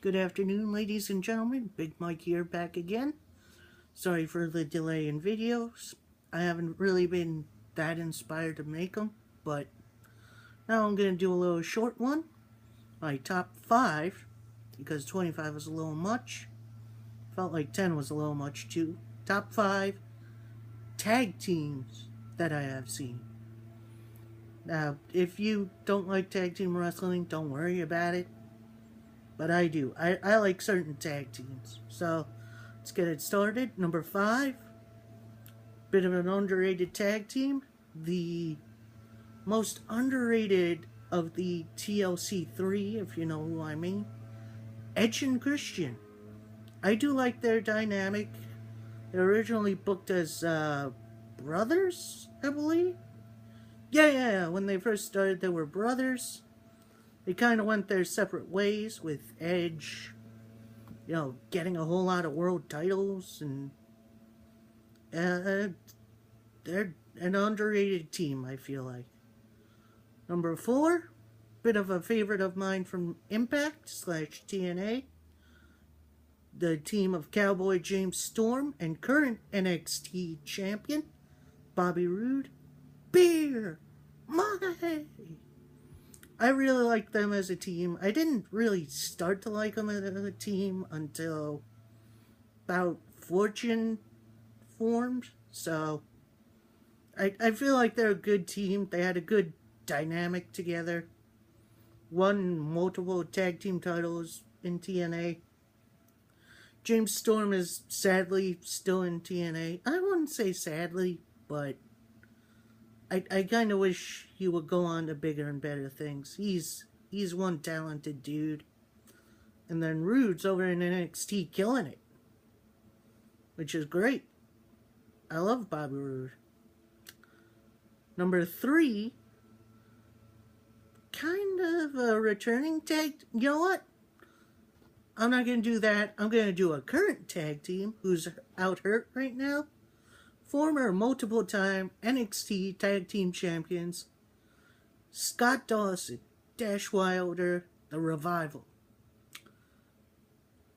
Good afternoon, ladies and gentlemen. Big Mike here, back again. Sorry for the delay in videos. I haven't really been that inspired to make them, but now I'm going to do a little short one. My top 5, because 25 was a little much. Felt like 10 was a little much too. Top 5 tag teams that I have seen. Now, if you don't like tag team wrestling, don't worry about it. But I do. I like certain tag teams. So, let's get it started. Number 5. Bit of an underrated tag team. The most underrated of the TLC 3, if you know who I mean. Edge and Christian. I do like their dynamic. They're originally booked as brothers, I believe. Yeah. When they first started, they were brothers. They kind of went their separate ways, with Edge, getting a whole lot of world titles, and they're an underrated team, I feel like. Number 4, bit of a favorite of mine from Impact / TNA, the team of Cowboy James Storm and current NXT champion Bobby Roode. Beer money! I really like them as a team. I didn't really start to like them as a team until about Fortune formed. So, I feel like they're a good team. They had a good dynamic together. Won multiple tag team titles in TNA. James Storm is sadly still in TNA. I wouldn't say sadly, but I kind of wish he would go on to bigger and better things. He's one talented dude. And then Roode's over in NXT killing it, which is great. I love Bobby Roode. Number 3, kind of a returning tag. You know what? I'm not going to do that. I'm going to do a current tag team who's out hurt right now. Former multiple-time NXT Tag Team Champions, Scott Dawson, Dash Wilder, The Revival.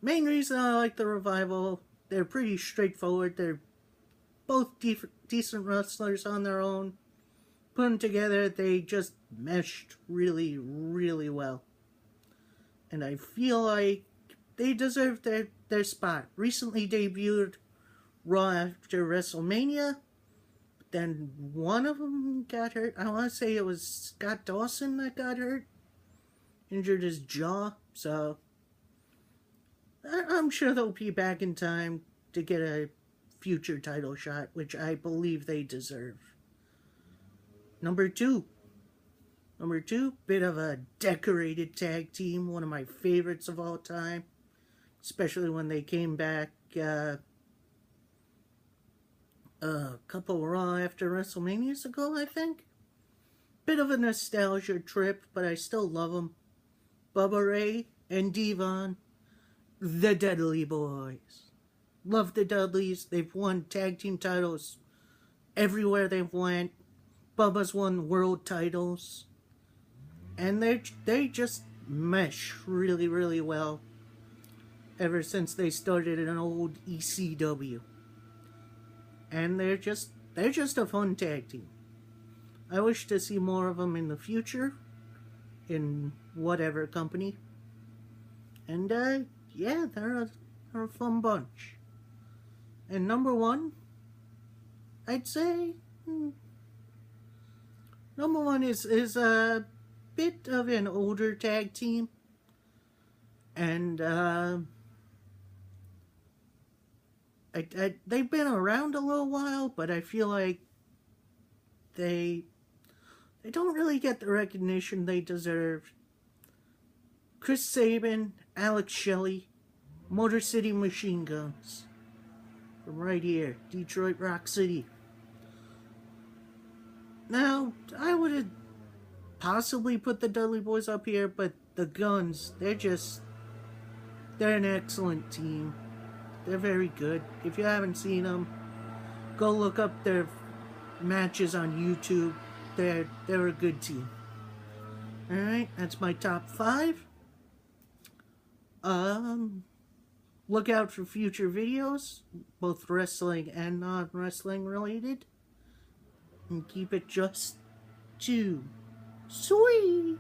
Main reason I like The Revival, they're pretty straightforward. They're both decent wrestlers on their own. Put them together, they just meshed really, really well. And I feel like they deserve their spot. Recently debuted Raw after WrestleMania, then one of them got hurt. I want to say it was Scott Dawson that got hurt, injured his jaw, so I'm sure they'll be back in time to get a future title shot, which I believe they deserve. Number 2, bit of a decorated tag team, one of my favorites of all time, especially when they came back a couple Raw after WrestleManias ago, I think. Bit of a nostalgia trip, but I still love them. Bubba Ray and Devon, the Dudley Boys. Love the Dudleys. They've won tag team titles everywhere they've went. Bubba's won world titles. And they just mesh really, really well ever since they started an old ECW. And they're just a fun tag team. I wish to see more of them in the future, in whatever company. And yeah, they're a fun bunch. And number 1, I'd say number 1 is a bit of an older tag team, and they've been around a little while, but I feel like they don't really get the recognition they deserve. Chris Sabin, Alex Shelley, Motor City Machine Guns. From right here, Detroit Rock City. Now, I would have possibly put the Dudley Boys up here, but the Guns, they're an excellent team. They're very good. If you haven't seen them, go look up their matches on YouTube. They're a good team. Alright, that's my top 5. Look out for future videos, both wrestling and non-wrestling related. And keep it just too sweet.